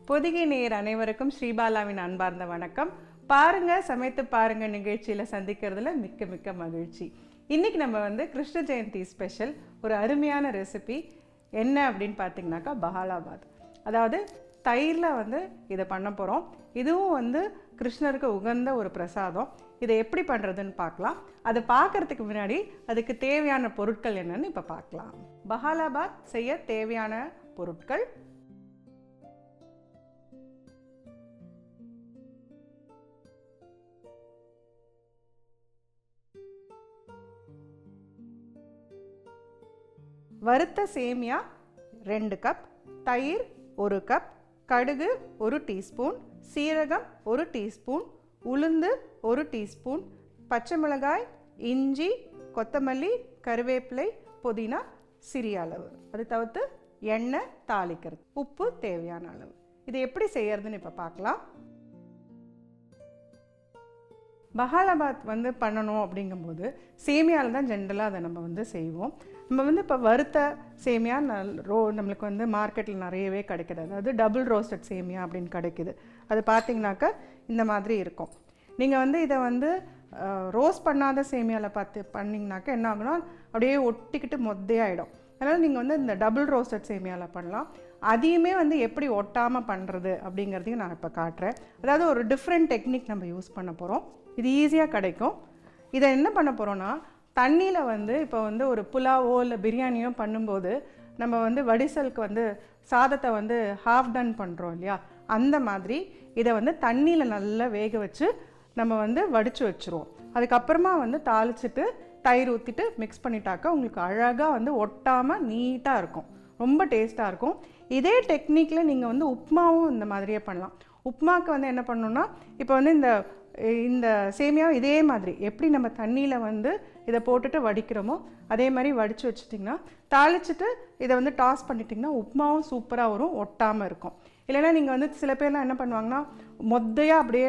பொதிகை நேயர் அனைவருக்கும் ஸ்ரீபாலாவின் அன்பார்ந்த வணக்கம். பாருங்க சமைத்து பாருங்க நிகழ்ச்சியில சந்திக்கிறதுல மிக்க மிக்க மகிழ்ச்சி. இன்னைக்கு நம்ம கிருஷ்ண ஜெயந்தி ஸ்பெஷல் ஒரு அருமையான ரெசிபி என்ன அப்படின்னு பார்த்தீங்கன்னாக்கா பஹாலாபாத். அதாவது தயிரில் இதை பண்ண போகிறோம். இதுவும் கிருஷ்ணருக்கு உகந்த ஒரு பிரசாதம். இதை எப்படி பண்ணுறதுன்னு பார்க்கலாம். அதை பார்க்கறதுக்கு முன்னாடி அதுக்கு தேவையான பொருட்கள் என்னன்னு இப்போ பார்க்கலாம். பஹாலாபாத் செய்ய தேவையான பொருட்கள்: வறுத்த சேமியா 2 கப், தயிர் 1 கப், கடுகு 1 டீஸ்பூன், சீரகம் 1 டீஸ்பூன், உளுந்து 1 டீஸ்பூன், பச்சை மிளகாய், இஞ்சி, கொத்தமல்லி, கருவேப்பிலை, புதினா சிறிய அளவு. அது தவிர்த்து எண்ணெய் தாளிக்கிறது, உப்பு தேவையான அளவு. இது எப்படி செய்யறதுன்னு இப்போ பார்க்கலாம். பஹாலாபாத் பண்ணணும் அப்படிங்கும்போது சேமியாவில் தான் ஜென்ரலாக அதை நம்ம செய்வோம். நம்ம இப்போ வறுத்த சேமியா நம்மளுக்கு மார்க்கெட்டில் நிறையவே கிடைக்கிது. அதாவது டபுள் ரோஸ்டட் சேமியா அப்படின்னு கிடைக்கிது. அது பார்த்திங்கனாக்கா இந்த மாதிரி இருக்கும். நீங்கள் இதை ரோஸ்ட் பண்ணாத சேமியாவில் பண்ணிங்கனாக்கா என்ன ஆகுனா அப்படியே ஒட்டிக்கிட்டு மொத்தையாகிடும். அதனால் நீங்கள் இந்த டபுள் ரோஸ்டட் சேமியாவில் பண்ணலாம். அதையுமே எப்படி ஒட்டாமல் பண்ணுறது அப்படிங்கிறதையும் நான் இப்போ காட்டுறேன். அதாவது ஒரு டிஃப்ரெண்ட் டெக்னிக் நம்ம யூஸ் பண்ண போகிறோம். இது ஈஸியாக கிடைக்கும். இதை என்ன பண்ண போகிறோன்னா, தண்ணியில் இப்போ ஒரு புலாவோ இல்லை பிரியாணியோ பண்ணும்போது நம்ம வடிசலுக்கு சாதத்தை ஹாஃப் டன் பண்ணுறோம் இல்லையா, அந்த மாதிரி இதை தண்ணியில் நல்லா வேக வச்சு நம்ம வடித்து வச்சுருவோம். அதுக்கப்புறமா தாளிச்சிட்டு தயிர் ஊற்றிட்டு மிக்ஸ் பண்ணிட்டாக்கா உங்களுக்கு அழகாக ஒட்டாமல் நீட்டாக இருக்கும். ரொம்ப டேஸ்ட்டாக இருக்கும். இதே டெக்னிக்கில் நீங்கள் உப்புமாவும் இந்த மாதிரியே பண்ணலாம். உப்புமாவுக்கு என்ன பண்ணணுன்னா, இப்போ இந்த சேமியா இதே மாதிரி எப்படி நம்ம தண்ணியில் இதை போட்டுட்டு வடிக்கிறோமோ அதே மாதிரி வடித்து வச்சுட்டிங்கன்னா, தாளிச்சிட்டு இதை டாஸ் பண்ணிட்டிங்கன்னா உப்புமாவும் சூப்பராக வரும், ஒட்டாமல் இருக்கும். இல்லைன்னா நீங்கள் சில பேர்லாம் என்ன பண்ணுவாங்கன்னா, மொத்தையாக அப்படியே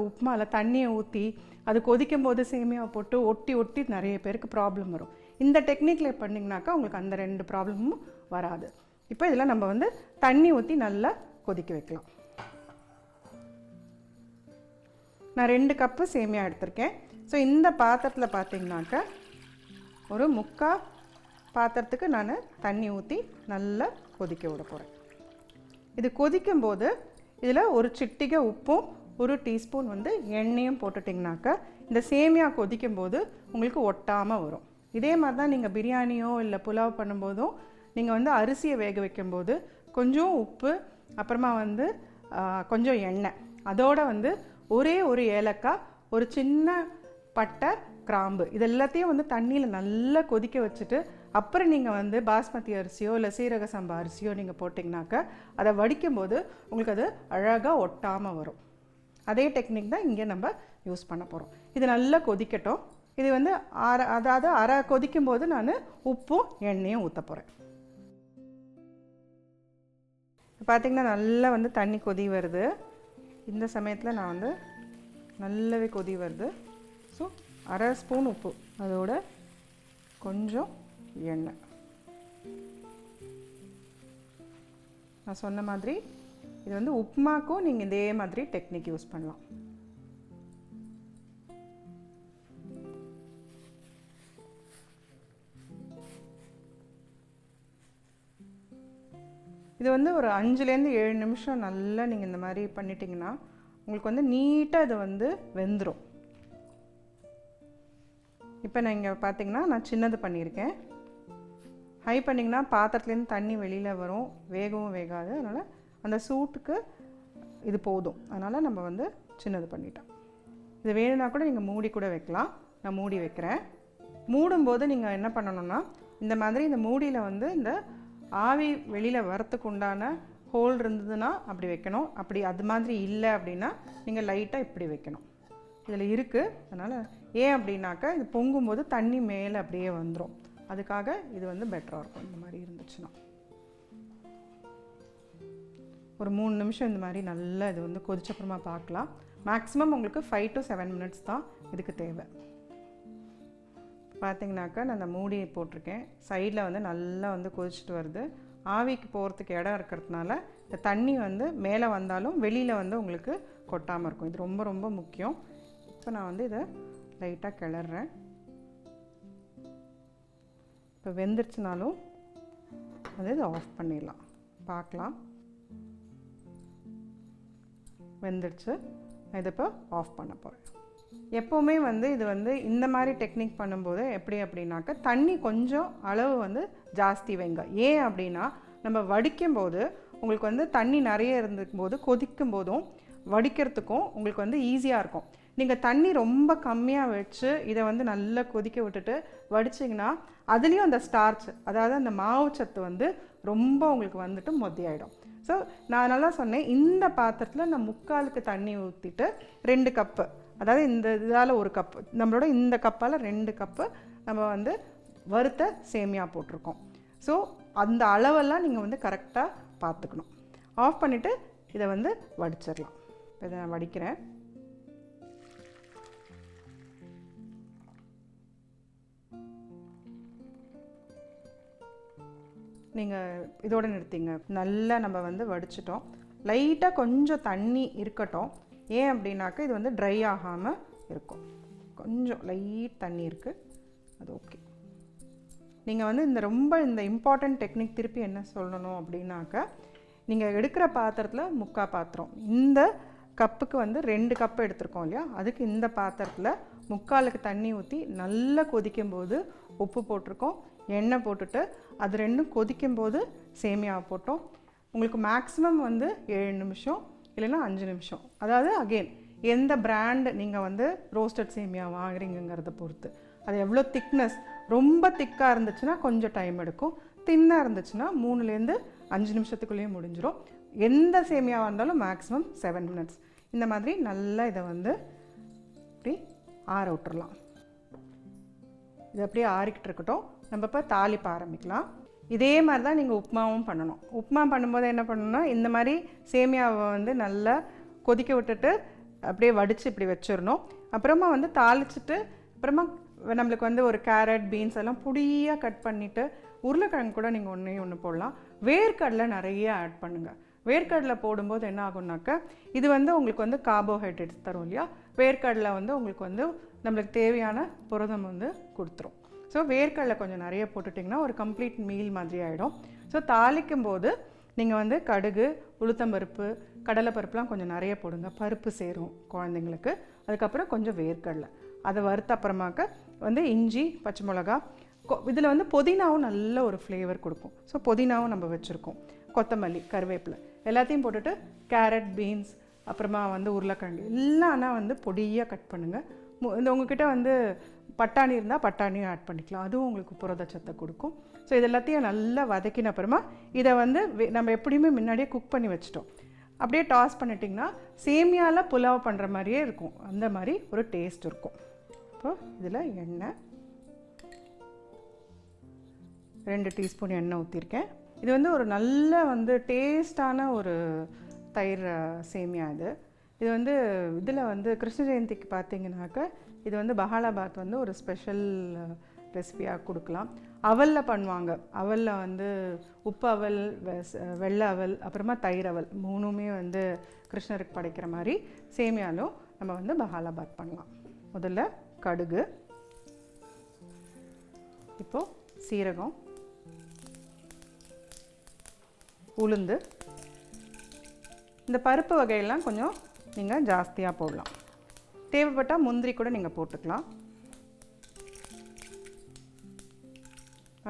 உப்புமாவில் தண்ணியை ஊற்றி அது கொதிக்கும் போது சேமியாவை போட்டு ஒட்டி ஒட்டி நிறைய பேருக்கு ப்ராப்ளம் வரும். இந்த டெக்னிக்கில் பண்ணிங்கனாக்கா உங்களுக்கு அந்த 2 ப்ராப்ளமும் வராது. இப்போ இதில் நம்ம தண்ணி ஊற்றி நல்லா கொதிக்க வைக்கலாம். நான் 2 கப்பு சேமியா எடுத்திருக்கேன். ஸோ இந்த பாத்திரத்தில் பார்த்திங்கனாக்கா ஒரு 3/4 பாத்திரத்துக்கு நான் தண்ணி ஊற்றி நல்லா கொதிக்க விட போகிறேன். இது கொதிக்கும்போது இதில் ஒரு சிட்டிகை உப்பும் 1 டீஸ்பூன் எண்ணெயும் போட்டுட்டிங்கனாக்கா இந்த சேமியா கொதிக்கும்போது உங்களுக்கு ஒட்டாமல் வரும். இதே மாதிரி தான் நீங்கள் பிரியாணியோ இல்லை புலாவ் பண்ணும்போதும் நீங்கள் அரிசியை வேக வைக்கும்போது கொஞ்சம் உப்பு, அப்புறமா கொஞ்சம் எண்ணெய், அதோட ஒரே ஒரு ஏலக்காய், ஒரு சின்ன பட்டை, கிராம்பு, இது எல்லாத்தையும் தண்ணியில் நல்லா கொதிக்க வச்சுட்டு அப்புறம் நீங்கள் பாஸ்மதி அரிசியோ இல்லை சீரக சம்பா அரிசியோ நீங்கள் போட்டிங்கனாக்கா அதை வடிக்கும்போது உங்களுக்கு அது அழகாக ஒட்டாமல் வரும். அதே டெக்னிக் தான் இங்கே நம்ம யூஸ் பண்ண போகிறோம். இது நல்லா கொதிக்கட்டும். இது அதாவது அரை கொதிக்கும்போது நான் உப்பும் எண்ணெயும் ஊற்ற போகிறேன். பார்த்திங்கன்னா நல்லா தண்ணி கொதி வருது. இந்த சமயத்தில் நான் நல்லாவே கொதி வருது. ஸோ அரை ஸ்பூன் உப்பு, அதோட கொஞ்சம் எண்ணெய். நான் சொன்ன மாதிரி இது உப்புமாக்கும் நீங்கள் இதே மாதிரி டெக்னிக் யூஸ் பண்ணலாம். இது ஒரு 5லேருந்து 7 நிமிஷம் நல்லா நீங்கள் இந்த மாதிரி பண்ணிட்டீங்கன்னா உங்களுக்கு நீட்டாக இது வெந்துடும். இப்போ நான் இங்கே பார்த்தீங்கன்னா நான் சின்னது பண்ணியிருக்கேன். ஹை பண்ணிங்கன்னா பாத்திரத்துலேருந்து தண்ணி வெளியில் வரும், வேகவும் வேகாது. அதனால் அந்த சூட்டுக்கு இது போதும். அதனால் நம்ம சின்னது பண்ணிட்டோம். இது வேணும்னா கூட நீங்கள் மூடி கூட வைக்கலாம். நான் மூடி வைக்கிறேன். மூடும்போது நீங்கள் என்ன பண்ணணும்னா, இந்த மாதிரி இந்த மூடியில் இந்த ஆவி வெளியில் வரத்துக்கு உண்டான ஹோல் இருந்ததுன்னா அப்படி வைக்கணும். அப்படி அது மாதிரி இல்லை அப்படின்னா நீங்கள் லைட்டாக இப்படி வைக்கணும். இதில் இருக்குது. அதனால் ஏன் அப்படின்னாக்கா இது பொங்கும்போது தண்ணி மேலே அப்படியே வந்துடும். அதுக்காக இது பெட்டராக இருக்கும். இந்த மாதிரி இருந்துச்சுன்னா ஒரு 3 நிமிஷம் இந்த மாதிரி நல்லா இது கொதிச்சப்புறமா பார்க்கலாம். மேக்ஸிமம் உங்களுக்கு 5 to 7 மினிட்ஸ் தான் இதுக்கு தேவை. பார்த்திங்கனாக்கா நான் அந்த மூடி போட்டிருக்கேன். சைடில் நல்லா கொதிச்சுட்டு வருது. ஆவிக்கு போகிறதுக்கு இடம் இருக்கிறதுனால இந்த தண்ணி வந்து மேலே வந்தாலும் வெளியில் வந்து உங்களுக்கு கொட்டாமல் இருக்கும். இது ரொம்ப ரொம்ப முக்கியம். இப்போ நான் வந்து இதை லைட்டாக கிளறேன். இப்போ வெந்துருச்சுனாலும் வந்து இதை ஆஃப் பண்ணிடலாம். பார்க்கலாம், வெந்துடுச்சு. நான் இதை இப்போ ஆஃப் பண்ண போகிறேன். எப்போவுமே வந்து இது வந்து இந்த மாதிரி டெக்னிக் பண்ணும்போது எப்படி அப்படின்னாக்க தண்ணி கொஞ்சம் அளவு வந்து ஜாஸ்தி வைங்க. ஏன் அப்படின்னா நம்ம வடிக்கும் போது உங்களுக்கு வந்து தண்ணி நிறைய இருந்துக்கும் போது கொதிக்கும் போதும் வடிக்கிறதுக்கும் உங்களுக்கு வந்து ஈஸியாக இருக்கும். நீங்கள் தண்ணி ரொம்ப கம்மியாக வச்சு இதை வந்து நல்லா கொதிக்க விட்டுட்டு வடிச்சிங்கன்னா அதுலேயும் அந்த ஸ்டார்ச், அதாவது அந்த மாவு சத்து வந்து ரொம்ப உங்களுக்கு வந்துட்டு மொத்தியாயிடும். ஸோ நான் நல்லா சொன்னேன், இந்த பாத்திரத்தில் நான் 3/4 தண்ணி ஊற்றிட்டு 2 கப்பு, அதாவது இந்த இதால் 1 கப்பு, நம்மளோட இந்த கப்பால் 2 கப்பு நம்ம வந்து வறுத்த சேமியா போட்டிருக்கோம். ஸோ அந்த அளவெல்லாம் நீங்கள் வந்து கரெக்டாக பார்த்துக்கணும். ஆஃப் பண்ணிவிட்டு இதை வந்து வடிச்சிடலாம். இதை நான் வடிக்கிறேன். நீங்கள் இதோடு நிறுத்திங்க. நல்லா நம்ம வந்து வடிச்சிட்டோம். லைட்டாக கொஞ்சம் தண்ணி இருக்கட்டும். ஏன் அப்படின்னாக்க இது வந்து ட்ரை ஆகாமல் இருக்கும். கொஞ்சம் லைட் தண்ணி இருக்குது, அது ஓகே. நீங்கள் வந்து இந்த இம்பார்ட்டண்ட் டெக்னிக் திருப்பி என்ன சொல்லணும் அப்படின்னாக்க, நீங்கள் எடுக்கிற பாத்திரத்தில் 3/4 பாத்திரம், இந்த கப்புக்கு வந்து 2 கப்பு எடுத்துருக்கோம் இல்லையா, அதுக்கு இந்த பாத்திரத்தில் 3/4 தண்ணி ஊற்றி நல்லா கொதிக்கும்போது உப்பு போட்டிருக்கோம், எண்ணெய் போட்டுட்டு அது ரெண்டும் கொதிக்கும்போது சேமியாவை போட்டோம். உங்களுக்கு மேக்ஸிமம் வந்து 7 நிமிஷம் இல்லைன்னா 5 நிமிஷம். அதாவது அகெயின் எந்த பிராண்ட் நீங்கள் வந்து ரோஸ்டட் சேமியா வாங்குறீங்கிறத பொறுத்து, அது எவ்வளோ திக்னஸ். ரொம்ப திக்காக இருந்துச்சுன்னா கொஞ்சம் டைம் எடுக்கும், தின்னாக இருந்துச்சுன்னா 3லேருந்து 5 நிமிஷத்துக்குள்ளேயே முடிஞ்சிடும். எந்த சேமியாவாக இருந்தாலும் மேக்ஸிமம் 7 மினிட்ஸ். இந்த மாதிரி நல்லா இதை வந்து இப்படி ஆற விட்டுறலாம். இது அப்படியே ஆறிக்கிட்டு இருக்கட்டும். நம்ம இப்போ தாளிப்ப ஆரம்பிக்கலாம். இதே மாதிரி தான் நீங்கள் உப்புமாவும் பண்ணணும். உப்புமா பண்ணும்போது என்ன பண்ணணும்னா, இந்த மாதிரி சேமியாவை வந்து நல்லா கொதிக்க விட்டுட்டு அப்படியே வடித்து இப்படி வச்சிடணும். அப்புறமா வந்து தாளிச்சிட்டு அப்புறமா நம்மளுக்கு வந்து ஒரு கேரட், பீன்ஸ் எல்லாம் பொடியாக கட் பண்ணிவிட்டு, உருளைக்கிழங்கு கூட நீங்கள் ஒன்று போடலாம். வேர்க்கடலை நிறைய ஆட் பண்ணுங்கள். வேர்க்கடலை போடும்போது என்ன ஆகும்னாக்க, இது வந்து உங்களுக்கு வந்து கார்போஹைட்ரேட்ஸ் தரும் இல்லையா. வேர்க்கடலை வந்து உங்களுக்கு வந்து நம்மளுக்கு தேவையான புரதம் வந்து கொடுத்துரும். ஸோ வேர்க்கடலை கொஞ்சம் நிறைய போட்டுட்டிங்கன்னா ஒரு கம்ப்ளீட் மீல் மாதிரி ஆகிடும். ஸோ தாளிக்கும் போது நீங்கள் வந்து கடுகு, உளுத்தம்பருப்பு, கடலைப்பருப்புலாம் கொஞ்சம் நிறைய போடுங்க. பருப்பு சேரும் குழந்தைங்களுக்கு. அதுக்கப்புறம் கொஞ்சம் வேர்க்கடலை, அதை வறுத்த அப்புறமாக்க வந்து இஞ்சி, பச்சை மிளகா, இதில் வந்து புதினாவும் நல்ல ஒரு ஃப்ளேவர் கொடுக்கும். ஸோ புதினாவும் நம்ம வச்சுருக்கோம். கொத்தமல்லி, கருவேப்பிலை எல்லாத்தையும் போட்டுட்டு கேரட், பீன்ஸ், அப்புறமா வந்து உருளைக்கிழங்கு எல்லாம் ஆனால் வந்து பொடியாக கட் பண்ணுங்கள். இந்த உங்ககிட்ட வந்து பட்டாணி இருந்தால் பட்டாணியும் ஆட் பண்ணிக்கலாம், அதுவும் உங்களுக்கு புரதச்சத்தை கொடுக்கும். ஸோ இது எல்லாத்தையும் நல்லா வதக்கின அப்புறமா இதை வந்து நம்ம எப்படியுமே முன்னாடியே குக் பண்ணி வச்சிட்டோம். அப்படியே டாஸ் பண்ணிட்டிங்கன்னா சேமியாவில் புலாவ் பண்ணுற மாதிரியே இருக்கும். அந்த மாதிரி ஒரு டேஸ்ட் இருக்கும். இப்போ இதில் எண்ணெய் 2 டீஸ்பூன் எண்ணெய் ஊற்றிருக்கேன். இது வந்து ஒரு நல்ல வந்து டேஸ்டான ஒரு தயிர் சேமியா. இது வந்து இதில் வந்து கிருஷ்ண ஜெயந்திக்கு பார்த்தீங்கன்னாக்க இது வந்து பஹாலாபாத் வந்து ஒரு ஸ்பெஷல் ரெசிபியாக கொடுக்கலாம். அவலில் பண்ணுவாங்க. அவலில் வந்து உப்பு அவல், வெள்ளை அவல், அப்புறமா தயிர் அவல், 3மே வந்து கிருஷ்ணருக்கு படைக்கிற மாதிரி சேமியாலும் நம்ம வந்து பஹாலாபாத் பண்ணலாம். முதல்ல கடுகு, இப்போது சீரகம், உளுந்து, இந்த பருப்பு வகையெல்லாம் கொஞ்சம் நீங்கள் ஜாஸ்தியாக போடலாம். தேவைப்பட்டால் முந்திரி கூட நீங்கள் போட்டுக்கலாம்.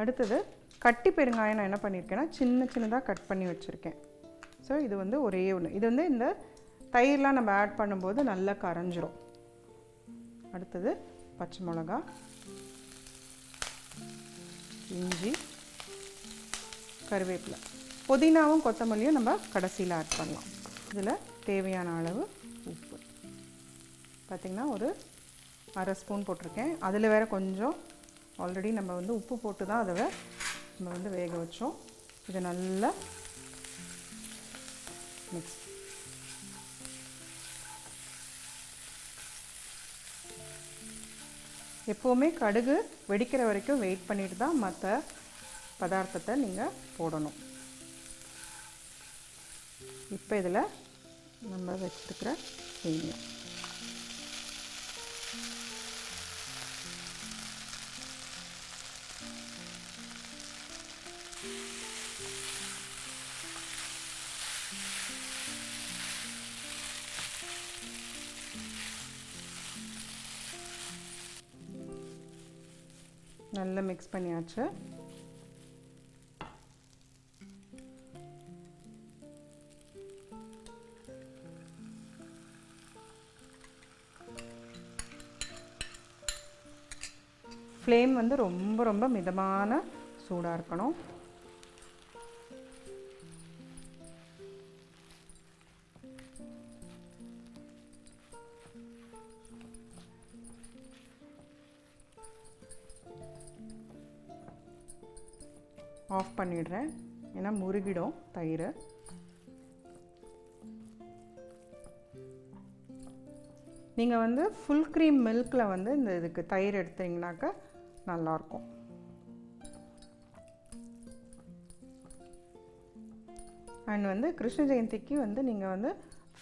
அடுத்தது கட்டி பெருங்காயம் நான் என்ன பண்ணியிருக்கேன்னா சின்னதாக கட் பண்ணி வச்சுருக்கேன். ஸோ இது வந்து ஒரே ஒன்று. இது வந்து இந்த தயிர்லாம் நம்ம ஆட் பண்ணும்போது நல்லா கரைஞ்சிரும். அடுத்தது பச்சை மிளகா, இஞ்சி, கருவேப்பிலை, புதினாவும் கொத்தமல்லியும் நம்ம கடைசியில் ஆட் பண்ணலாம். இதில் தேவையான அளவு உப்பு பார்த்திங்கன்னா ஒரு 1/2 ஸ்பூன் போட்டிருக்கேன். அதில் வேறு கொஞ்சம் ஆல்ரெடி நம்ம வந்து உப்பு போட்டு தான் அதை நம்ம வந்து வேக வச்சோம். இதை நல்லா மிக்ஸ். எப்போவுமே கடுகு வெடிக்கிற வரைக்கும் வெயிட் பண்ணிட்டு தான் மற்ற பதார்த்தத்தை நீங்கள் போடணும். இப்போ இதில் நம்ம வச்சுருக்கிற சேமியா நல்லா மிக்ஸ் பண்ணியாச்சு. ஃப்ளேம் வந்து ரொம்ப ரொம்ப மிதமான சூடாக இருக்கணும். ஆஃப் பண்ணிடுறேன், ஏன்னா முருகிடும் தயிர். நீங்கள் வந்து ஃபுல் க்ரீம் மில்கில் வந்து இந்த இதுக்கு தயிர் எடுத்தீங்கன்னாக்கா நல்லாயிருக்கும். அண்ட் வந்து கிருஷ்ண ஜெயந்திக்கு வந்து நீங்கள் வந்து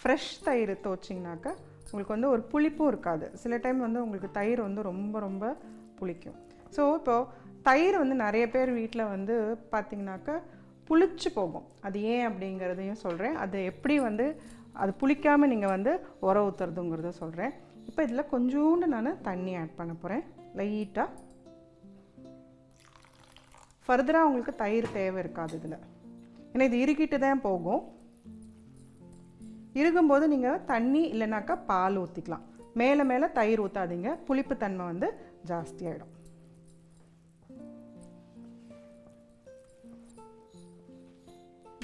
ஃப்ரெஷ் தயிர் துவச்சிங்கனாக்கா உங்களுக்கு வந்து ஒரு புளிப்பும் இருக்காது. சில டைம் வந்து உங்களுக்கு தயிர் வந்து ரொம்ப ரொம்ப புளிக்கும். ஸோ இப்போது தயிர் வந்து நிறைய பேர் வீட்டில் வந்து பார்த்திங்கனாக்கா புளிச்சு போகும். அது ஏன் அப்படிங்கிறதையும் சொல்கிறேன். அது எப்படி வந்து அது புளிக்காமல் நீங்கள் வந்து உர ஊற்றுறதுங்கிறத சொல்கிறேன். இப்போ இதில் கொஞ்சோண்டு நான் தண்ணி ஆட் பண்ண போகிறேன் லைட்டாக. ஃபர்தராக உங்களுக்கு தயிர் தேவை இருக்காது இதில், ஏன்னா இது இறுகிட்டு தான் போகும். இறுகும்போது நீங்கள் தண்ணி இல்லைனாக்கா பால் ஊற்றிக்கலாம். மேலே மேலே தயிர் ஊற்றாதீங்க, புளிப்பு தன்மை வந்து ஜாஸ்தியாகிடும்.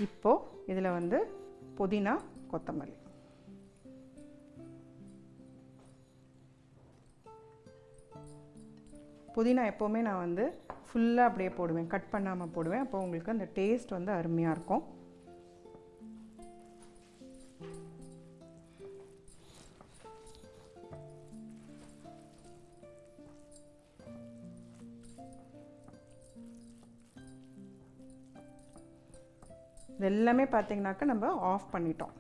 இப்போது இதில் வந்து புதினா கொத்தமல்லி புதினா எப்போவுமே நான் வந்து ஃபுல்லாக அப்படியே போடுவேன், கட் பண்ணாமல் போடுவேன். அப்போ உங்களுக்கு அந்த டேஸ்ட் வந்து அருமையாக இருக்கும். இது எல்லாமே பார்த்தீங்கன்னாக்கா நம்ம ஆஃப் பண்ணிட்டோம்.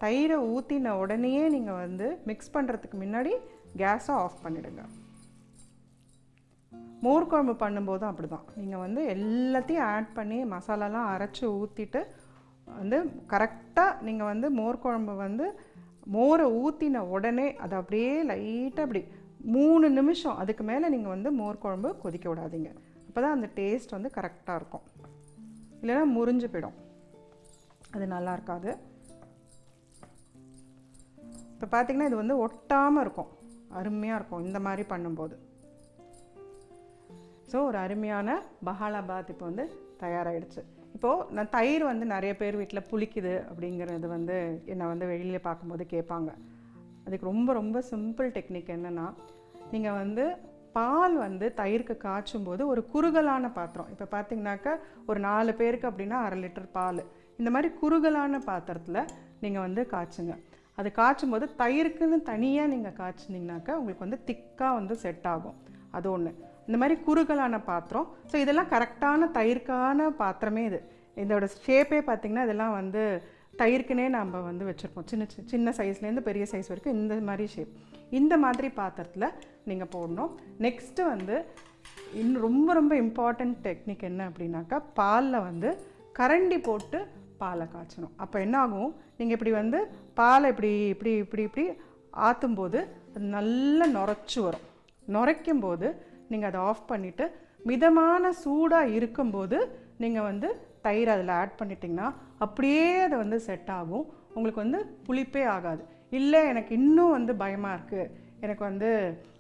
தயிரை ஊற்றின உடனேயே நீங்கள் வந்து மிக்ஸ் பண்ணுறதுக்கு முன்னாடி கேஸை ஆஃப் பண்ணிவிடுங்க. மோர் குழம்பு பண்ணும்போதும் அப்படி தான். நீங்கள் வந்து எல்லாத்தையும் ஆட் பண்ணி மசாலாலாம் அரைச்சி ஊற்றிட்டு வந்து கரெக்டாக நீங்கள் வந்து மோர் குழம்பு வந்து மோரை ஊற்றின உடனே அதை அப்படியே லைட்டாக அப்படி 3 நிமிஷம் அதுக்கு மேலே நீங்கள் வந்து மோர் குழம்பு கொதிக்க விடாதீங்க. அப்போ தான் அந்த டேஸ்ட் வந்து கரெக்டாக இருக்கும். இல்லைன்னா முறிஞ்சு போயிடும், அது நல்லா இருக்காது. இப்போ பார்த்திங்கன்னா இது வந்து ஒட்டாமல் இருக்கும், அருமையாக இருக்கும் இந்த மாதிரி பண்ணும்போது. ஸோ ஒரு அருமையான பஹாலாபாத் இப்போ வந்து தயாராகிடுச்சு. இப்போது நான் தயிர் வந்து நிறைய பேர் வீட்டில் புளிக்குது அப்படிங்கிறது வந்து என்னை வந்து வெளியில் பார்க்கும்போது கேட்பாங்க. அதுக்கு ரொம்ப ரொம்ப சிம்பிள் டெக்னிக் என்னென்னா, நீங்கள் வந்து பால் வந்து தயிருக்கு காய்ச்சும் போது ஒரு குறுகலான பாத்திரம், இப்போ பார்த்திங்கனாக்கா ஒரு 4 பேருக்கு அப்படின்னா 1/2 லிட்டர் பால், இந்த மாதிரி குறுகலான பாத்திரத்தில் நீங்கள் வந்து காய்ச்சுங்க. அது காய்ச்சும் போது தயிருக்குன்னு தனியாக நீங்கள் காய்ச்சினீங்கனாக்கா உங்களுக்கு வந்து திக்காக வந்து செட் ஆகும். அது ஒன்று. இந்த மாதிரி குறுகலான பாத்திரம். ஸோ இதெல்லாம் கரெக்டான தயிர்க்கான பாத்திரமே இது. இதோட ஷேப்பே பார்த்திங்கன்னா இதெல்லாம் வந்து தயிருக்குனே நம்ம வந்து வச்சுருப்போம். சின்ன சைஸ்லேருந்து பெரிய சைஸ் வரைக்கும் இந்த மாதிரி ஷேப். இந்த மாதிரி பாத்திரத்தில் நீங்கள் போடணும். நெக்ஸ்ட்டு வந்து இன்னும் ரொம்ப ரொம்ப இம்பார்ட்டண்ட் டெக்னிக் என்ன அப்படின்னாக்கா, பாலில் வந்து கரண்டி போட்டு பாலை காய்ச்சணும். அப்போ என்ன ஆகும், நீங்கள் இப்படி வந்து பாலை இப்படி இப்படி இப்படி இப்படி ஆற்றும்போது அது நல்லா நுரைச்சி வரும். நுரைக்கும்போது நீங்கள் அதை ஆஃப் பண்ணிவிட்டு மிதமான சூடாக இருக்கும்போது நீங்கள் வந்து தயிர் அதில் ஆட் பண்ணிட்டிங்கன்னா அப்படியே அதை வந்து செட் ஆகும். உங்களுக்கு வந்து புளிப்பே ஆகாது. இல்லை எனக்கு இன்னும் வந்து பயமாக இருக்குது, எனக்கு வந்து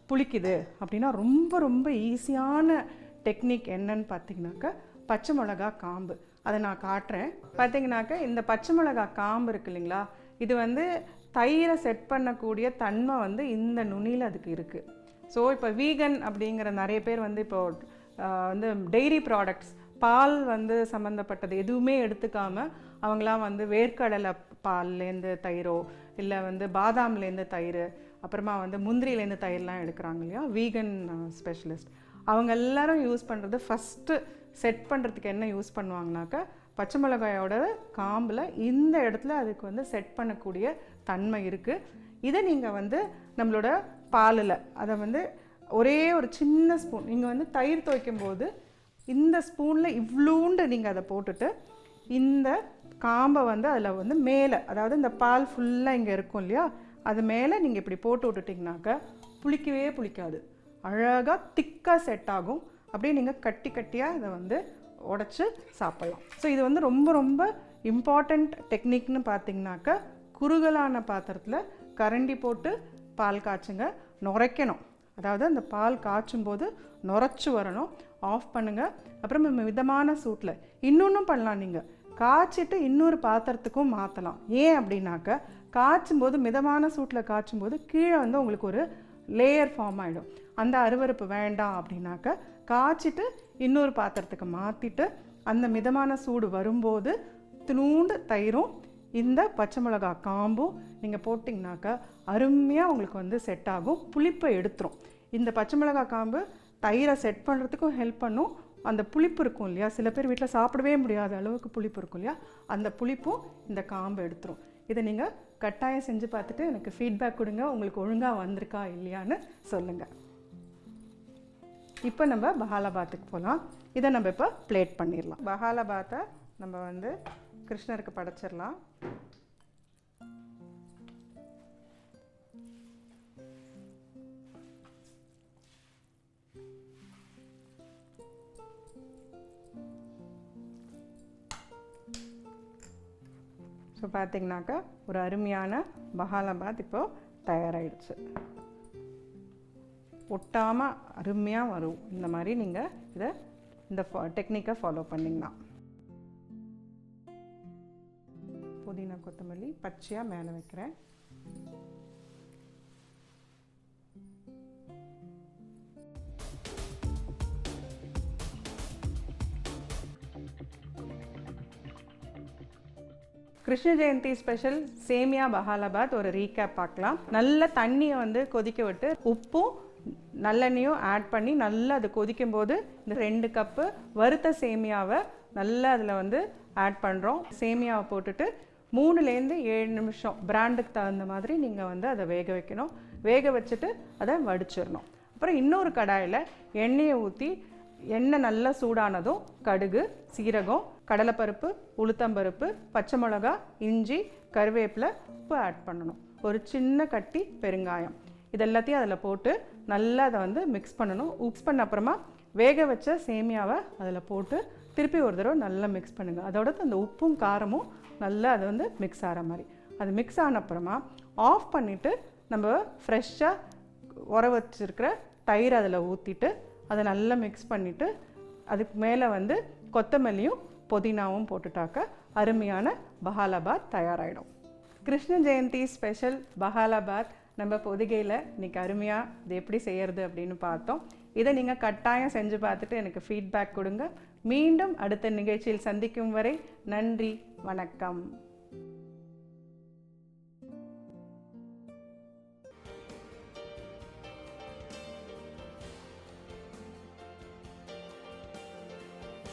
புளிக்குது அப்படின்னா ரொம்ப ரொம்ப ஈஸியான டெக்னிக் என்னன்னு பார்த்தீங்கன்னாக்கா, பச்சை மிளகா காம்பு. அதை நான் காட்டுறேன். பார்த்தீங்கன்னாக்கா இந்த பச்சை மிளகா காம்பு இருக்குது இல்லைங்களா, இது வந்து தயிரை செட் பண்ணக்கூடிய தன்மை வந்து இந்த நுனியில் அதுக்கு இருக்குது. ஸோ இப்போ வீகன் அப்படிங்கிற நிறைய பேர் வந்து இப்போ வந்து டெய்ரி ப்ராடக்ட்ஸ், பால் வந்து சம்மந்தப்பட்டது எதுவுமே எடுத்துக்காமல் அவங்களாம் வந்து வேர்க்கடலை பால்லேருந்து தயிரோ இல்லை வந்து பாதாம்லேருந்து தயிர், அப்புறமா வந்து முந்திரியிலேருந்து தயிர்லாம் எடுக்கிறாங்க இல்லையா, வீகன் ஸ்பெஷலிஸ்ட். அவங்க எல்லாரும் யூஸ் பண்ணுறது ஃபஸ்ட்டு செட் பண்ணுறதுக்கு என்ன யூஸ் பண்ணுவாங்கனாக்கா பச்சை மிளகாயோட காம்பில் இந்த இடத்துல அதுக்கு வந்து செட் பண்ணக்கூடிய தன்மை இருக்குது. இதை நீங்கள் வந்து நம்மளோட பாலில் அதை வந்து ஒரே ஒரு சின்ன ஸ்பூன், நீங்கள் வந்து தயிர் துவைக்கும் போது இந்த ஸ்பூனில் இவ்வளோண்டு நீங்கள் அதை போட்டுட்டு இந்த காம்பை வந்து அதில் வந்து மேலே, அதாவது இந்த பால் ஃபுல்லாக இங்கே இருக்கும் இல்லையா, அது மேலே நீங்கள் இப்படி போட்டு விட்டுட்டிங்கனாக்கா புளிக்கவே புளிக்காது, அழகாக திக்காக செட் ஆகும். அப்படியே நீங்கள் கட்டி கட்டியாக இதை வந்து உடச்சி சாப்பிட்லாம். ஸோ இது வந்து ரொம்ப ரொம்ப இம்பார்ட்டண்ட் டெக்னிக்னு பார்த்தீங்கன்னாக்கா, குறுகலான பாத்திரத்தில் கரண்டி போட்டு பால் காய்ச்சுங்க, நுரைக்கணும். அதாவது அந்த பால் காய்ச்சும் போது நுரைச்சி வரணும். ஆஃப் பண்ணுங்கள். அப்புறம் மிதமான சூட்டில் இன்னொன்றும் பண்ணலாம், நீங்கள் காய்ச்சிட்டு இன்னொரு பாத்திரத்துக்கும் மாற்றலாம். ஏன் அப்படின்னாக்கா, காய்ச்சும் போது மிதமான சூட்டில் காய்ச்சும் போது கீழே வந்து உங்களுக்கு ஒரு லேயர் ஃபார்ம் ஆகிடும். அந்த அருவருப்பு வேண்டாம் அப்படின்னாக்கா காய்ச்சிட்டு இன்னொரு பாத்திரத்துக்கு மாற்றிட்டு அந்த மிதமான சூடு வரும்போது துணூண்டு தயிரும் இந்த பச்சை மிளகா காம்பும் நீங்கள் போட்டிங்கனாக்கா அருமையாக உங்களுக்கு வந்து செட் ஆகும். புளிப்பை எடுத்துரும். இந்த பச்சை மிளகா காம்பு தயிரை செட் பண்ணுறதுக்கும் ஹெல்ப் பண்ணும். அந்த புளிப்பு இருக்கும் இல்லையா, சில பேர் வீட்டில் சாப்பிடவே முடியாத அளவுக்கு புளிப்பு இருக்கும் இல்லையா, அந்த புளிப்பும் இந்த காம்பு எடுத்துரும். இதை நீங்கள் கட்டாயம் செஞ்சு பார்த்துட்டு எனக்கு ஃபீட்பேக் கொடுங்க, உங்களுக்கு ஒழுங்காக வந்திருக்கா இல்லையான்னு சொல்லுங்கள். இப்போ நம்ம பஹாலாபாத்துக்கு போகலாம். இதை நம்ம இப்போ பிளேட் பண்ணிடலாம். பஹாலாபாத்தை நம்ம வந்து கிருஷ்ணருக்கு படைச்சிடலாம். ஸோ பார்த்திங்கனாக்கா ஒரு அருமையான பஹாலாபாத் இப்போது தயாராகிடுச்சு. ஒட்டாமல் அருமையாக வரும். இந்த மாதிரி நீங்கள் இந்த டெக்னிக்கை ஃபாலோ பண்ணிங்கன்னா. புதினா கொத்தமல்லி பச்சையாக மேலே வைக்கிறேன். கிருஷ்ண ஜெயந்தி ஸ்பெஷல் சேமியா பஹாலாபாத் ஒரு ரீகேப் பார்க்கலாம். நல்ல தண்ணியை வந்து கொதிக்க விட்டு உப்பும் நல்லெண்ணையும் ஆட் பண்ணி நல்லா அது கொதிக்கும் போது இந்த 2 கப்பு வறுத்த சேமியாவை நல்லா அதில் வந்து ஆட் பண்ணுறோம். சேமியாவை போட்டுட்டு 3லேருந்து 7 நிமிஷம் பிராண்டுக்கு தகுந்த மாதிரி நீங்கள் வந்து அதை வேக வைக்கணும். வேக வச்சுட்டு அதை வடிச்சிடணும். அப்புறம் இன்னொரு கடாயில் எண்ணெயை ஊற்றி எண்ணெய் நல்லா சூடானதும் கடுகு, சீரகம், கடலைப்பருப்பு, உளுத்தம்பருப்பு, பச்சை மிளகா, இஞ்சி, கருவேப்பிலை, உப்பு ஆட் பண்ணணும். ஒரு சின்ன கட்டி பெருங்காயம், இது எல்லாத்தையும் அதில் போட்டு நல்லா அதை வந்து மிக்ஸ் பண்ணணும். மிக்ஸ் பண்ண அப்புறமா வேக வச்ச சேமியாவை அதில் போட்டு திருப்பி ஒரு தடவை நல்லா மிக்ஸ் பண்ணுங்கள். அதோட அந்த உப்பும் காரமும் நல்லா அது வந்து மிக்ஸ் ஆகிற மாதிரி. அது மிக்ஸ் ஆன அப்புறமா ஆஃப் பண்ணிவிட்டு நம்ம ஃப்ரெஷ்ஷாக உர வச்சுருக்கிற தயிர் அதில் ஊற்றிட்டு அதை நல்லா மிக்ஸ் பண்ணிவிட்டு அதுக்கு மேலே வந்து கொத்தமல்லியும் புதினாவும் போட்டுட்டாக்க அருமையான பஹாலாபாத் தயாராகிடும். கிருஷ்ண ஜெயந்தி ஸ்பெஷல் பஹாலாபாத் நம்ம பொதிகையில் இன்றைக்கி அருமையாக இது எப்படி செய்கிறது அப்படின்னு பார்த்தோம். இதை நீங்கள் கட்டாயம் செஞ்சு பார்த்துட்டு எனக்கு ஃபீட்பேக் கொடுங்க. மீண்டும் அடுத்த நிகழ்ச்சியில் சந்திக்கும் வரை நன்றி, வணக்கம்.